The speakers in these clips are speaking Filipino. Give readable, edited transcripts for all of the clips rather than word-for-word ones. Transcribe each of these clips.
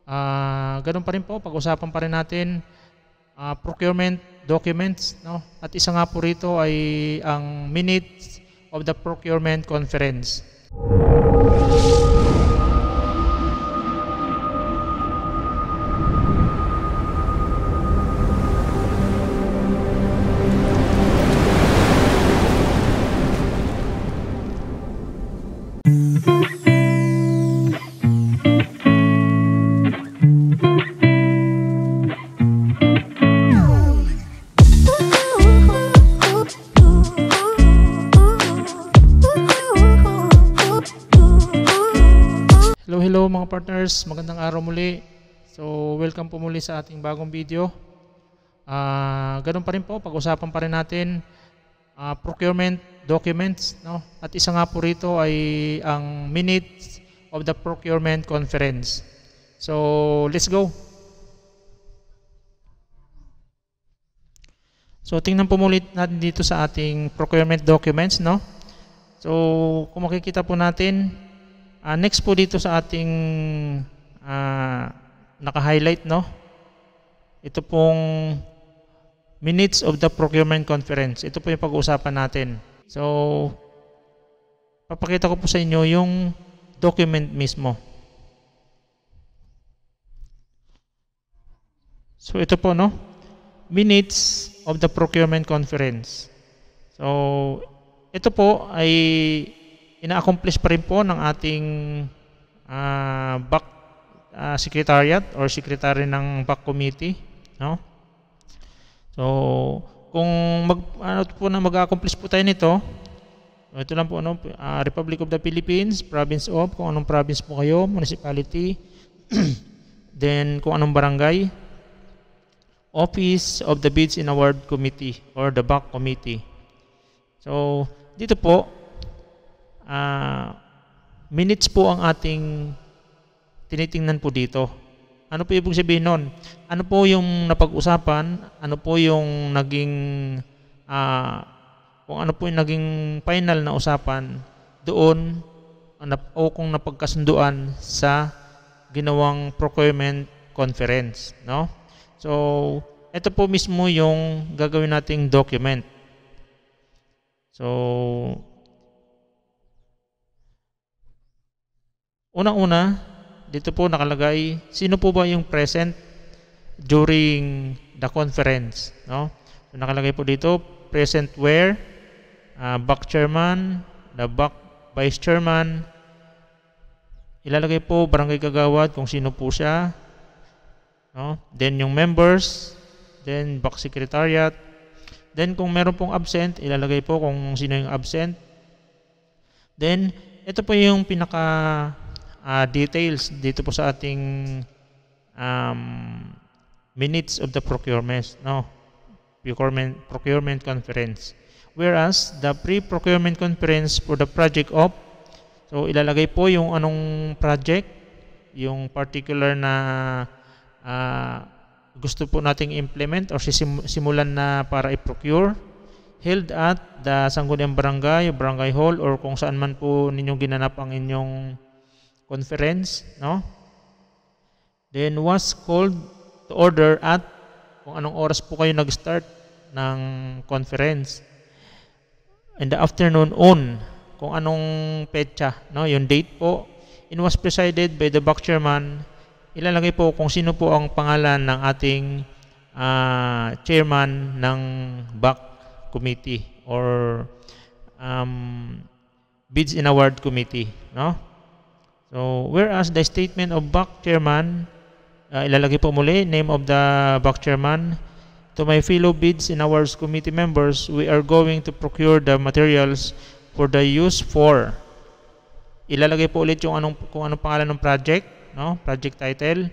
Ganun pa rin po, pag-usapan pa rin natin procurement documents, no? At isa nga po rito ay ang minutes of the procurement conference. Hello mga partners, magandang araw muli. So welcome po muli sa ating bagong video. Ganun pa rin po, pag-usapan pa rin natin procurement documents, no? At isa nga po rito ay ang minutes of the procurement conference. So let's go. So tingnan po muli natin dito sa ating procurement documents, no? So kung makikita po natin, next po dito sa ating naka-highlight, no? Ito pong minutes of the procurement conference. Ito po yung pag-uusapan natin. So papakita ko po sa inyo yung document mismo. So ito po, no? Minutes of the procurement conference. So ito po ay ina-accomplish pa rin po ng ating BAC secretariat or secretary ng BAC committee, no? So kung mag-accomplish po tayo nito, ito lang po, ano, Republic of the Philippines, province of, kung anong province po kayo, municipality, then kung anong barangay, office of the bids and award committee or the BAC committee. So dito po, minutes po ang ating tinitingnan po dito. Ano po ibig sabihin nun? Ano po yung napag-usapan? Ano po yung naging kung ano po yung naging final na usapan doon o kung napagkasunduan sa ginawang procurement conference, no? So ito po mismo yung gagawin nating document. So unang-una, dito po nakalagay, sino po ba yung present during the conference, no? So nakalagay po dito, present where, BAC chairman, the BAC vice chairman, ilalagay po barangay kagawad kung sino po siya, no? Then yung members, then BAC secretariat, then kung meron pong absent, ilalagay po kung sino yung absent. Then ito po yung pinaka details dito po sa ating minutes of the procurement, no? Procurement conference. Whereas the pre-procurement conference for the project of, so ilalagay po yung anong project, yung particular na gusto po nating implement or simulan na para i-procure, held at the sangguniang barangay, barangay hall, or kung saan man po ninyong ginanap ang inyong conference, no? Then was called to order at kung anong oras po kayo nag-start ng conference. In the afternoon on, kung anong petsa, no? Yung date po. It was presided by the BAC chairman. Ilalagay po kung sino po ang pangalan ng ating chairman ng BAC committee or bids and award committee, no? So whereas the statement of BAC chairman, ilalagay po muli name of the BAC chairman, to my fellow bids and awards committee members, we are going to procure the materials for the use for, ilalagay po ulit yung kung anong pangalan ng project, no? Project title.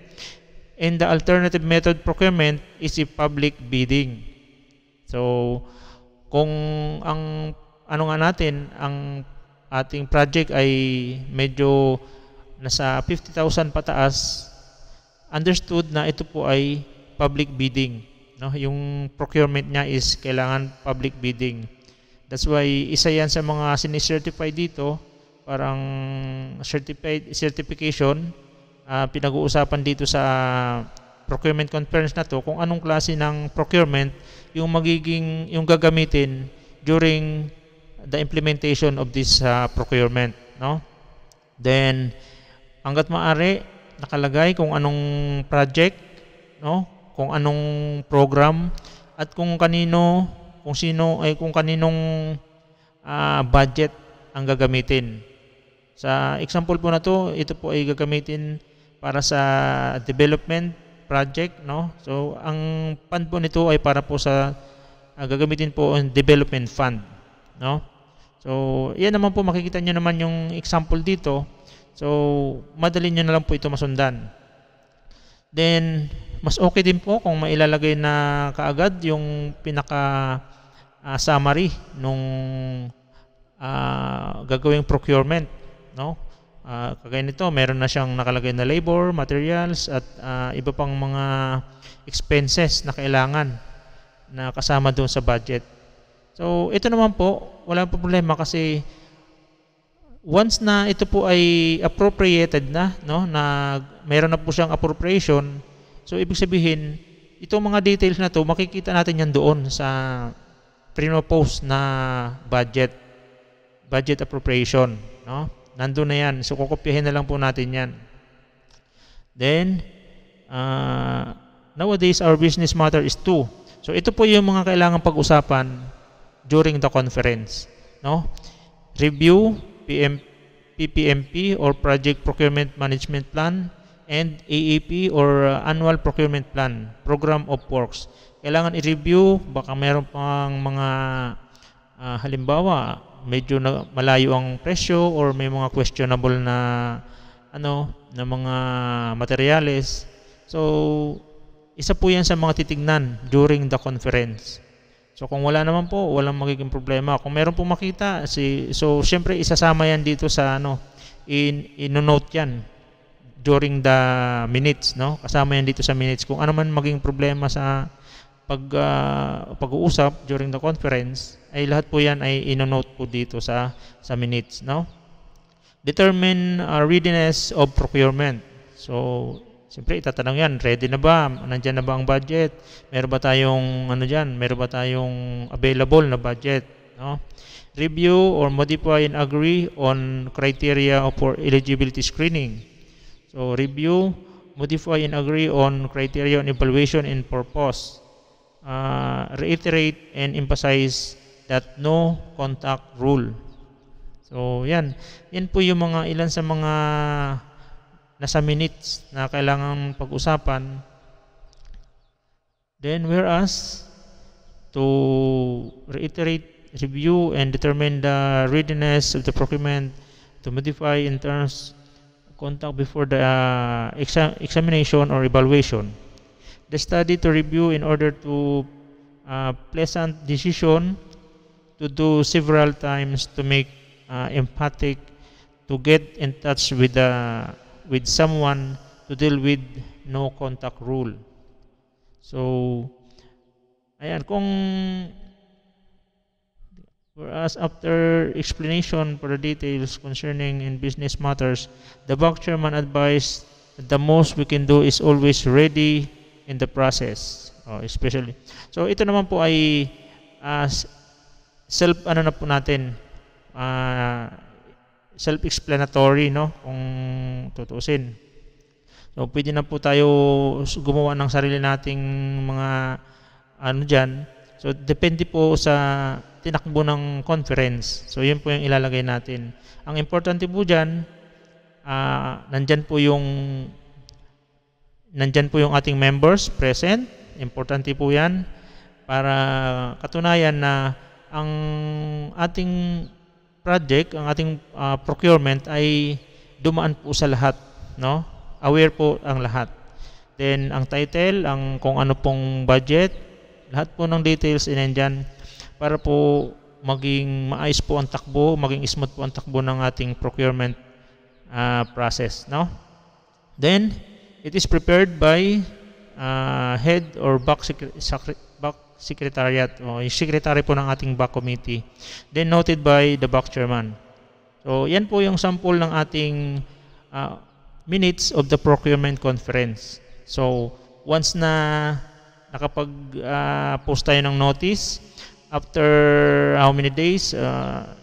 And the alternative method procurement is a public bidding. So kung ang ano nga natin, ang ating project ay medyo nasa 50,000 pataas, understood na ito po ay public bidding, no? Yung procurement niya is kailangan public bidding. That's why isa yan sa mga sinicertify dito, parang certification pinag-uusapan dito sa procurement conference na to kung anong klase ng procurement yung gagamitin during the implementation of this procurement, no? Then hangga't maaari nakalagay kung anong project, no? Kung anong program at kung kaninong budget ang gagamitin. Sa example po na to, ito po ay gagamitin para sa development project, no? So ang fund po nito ay para po sa gagamitin po ang development fund, no? So yan naman po, makikita nyo naman yung example dito. So madali nyo na lang po ito masundan. Then mas okay din po kung mailalagay na kaagad yung pinaka summary nung gagawing procurement, no? Kagaya nito, meron na siyang nakalagay na labor, materials at iba pang mga expenses na kailangan na kasama doon sa budget. So ito naman po, wala pa problema kasi once na ito po ay appropriated na, no, na meron na po siyang appropriation, so ibig sabihin itong mga details na to makikita natin yan doon sa pre-post na budget appropriation, no? Nandun na yan. So kukopyahin na lang po natin yan. Then nowadays our business matter is 2. So ito po yung mga kailangan pag-usapan during the conference, no? Review PPMP or Project Procurement Management Plan and AAP or Annual Procurement Plan, Program of Works. Kailangan i-review, baka meron pang mga halimbawa medyo malayo ang presyo or may mga questionable na na mga materyales. So isa po yan sa mga titignan during the conference. So kung wala naman po, walang magiging problema. Kung meron po makita, so syempre isasama yan dito sa ino-note yan during the minutes, no? Kasama yan dito sa minutes. Kung ano man maging problema sa pag-uusap during the conference, ay lahat po yan ay ino-note po dito sa minutes, no? Determine readiness of procurement. So siyempre itatanong yan, ready na ba? Nandiyan na ba ang budget? Meron ba tayong meron ba tayong available na budget, no? Review or modify and agree on criteria for eligibility screening. So review, modify and agree on criteria on evaluation and purpose. Reiterate and emphasize that no contact rule. So yan po yung ilan sa mga nasa minutes na kailangan pag-usapan. Then whereas to reiterate, review and determine the readiness of the procurement to modify in terms contact before the examination or evaluation. The study to review in order to pleasant decision to do several times to make emphatic to get in touch with someone to deal with no contact rule. So ayan, whereas after explanation for the details concerning in business matters, the bank chairman advised the most we can do is always ready in the process, especially. So ito naman po ay self-explanatory, no, kung tutuusin. So pwede na po tayo gumawa ng sarili nating mga dyan. So depende po sa tinakbo ng conference. So yun po yung ilalagay natin. Ang importante po dyan, nandyan po yung ating members present. Importante po yan para katunayan na ang ating project, ang ating procurement ay dumaan po sa lahat, no? Aware po ang lahat. Then ang title, kung ano pong budget, lahat po ng details inandyan para po maging maayos po ang takbo, maging smooth po ang takbo ng ating procurement process, no? Then it is prepared by head or back secretariat, o yung secretary po ng ating back committee, then noted by the back chairman. So yan po yung sample ng ating minutes of the procurement conference. So, once na nakapag-post tayo ng notice, after how many days,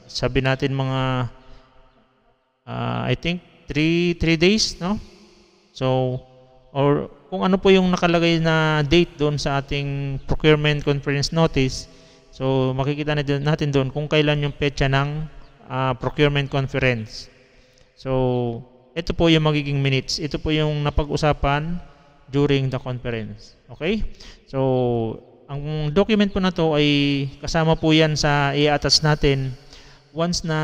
sabi natin mga, I think, 3 days, no? So, or kung ano po yung nakalagay na date doon sa ating procurement conference notice, so makikita natin doon kung kailan yung petsa ng procurement conference. So, ito po yung magiging minutes. Ito po yung napag-usapan during the conference. Okay? So, ang document po na to ay kasama po yan sa i-attach natin once na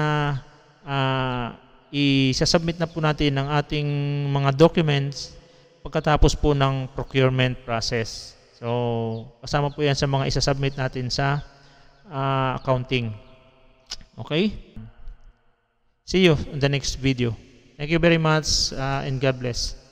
i-submit na po natin ang ating mga documents pagkatapos po ng procurement process. So, kasama po yan sa mga isa-submit natin sa accounting. Okay? See you in the next video. Thank you very much and God bless.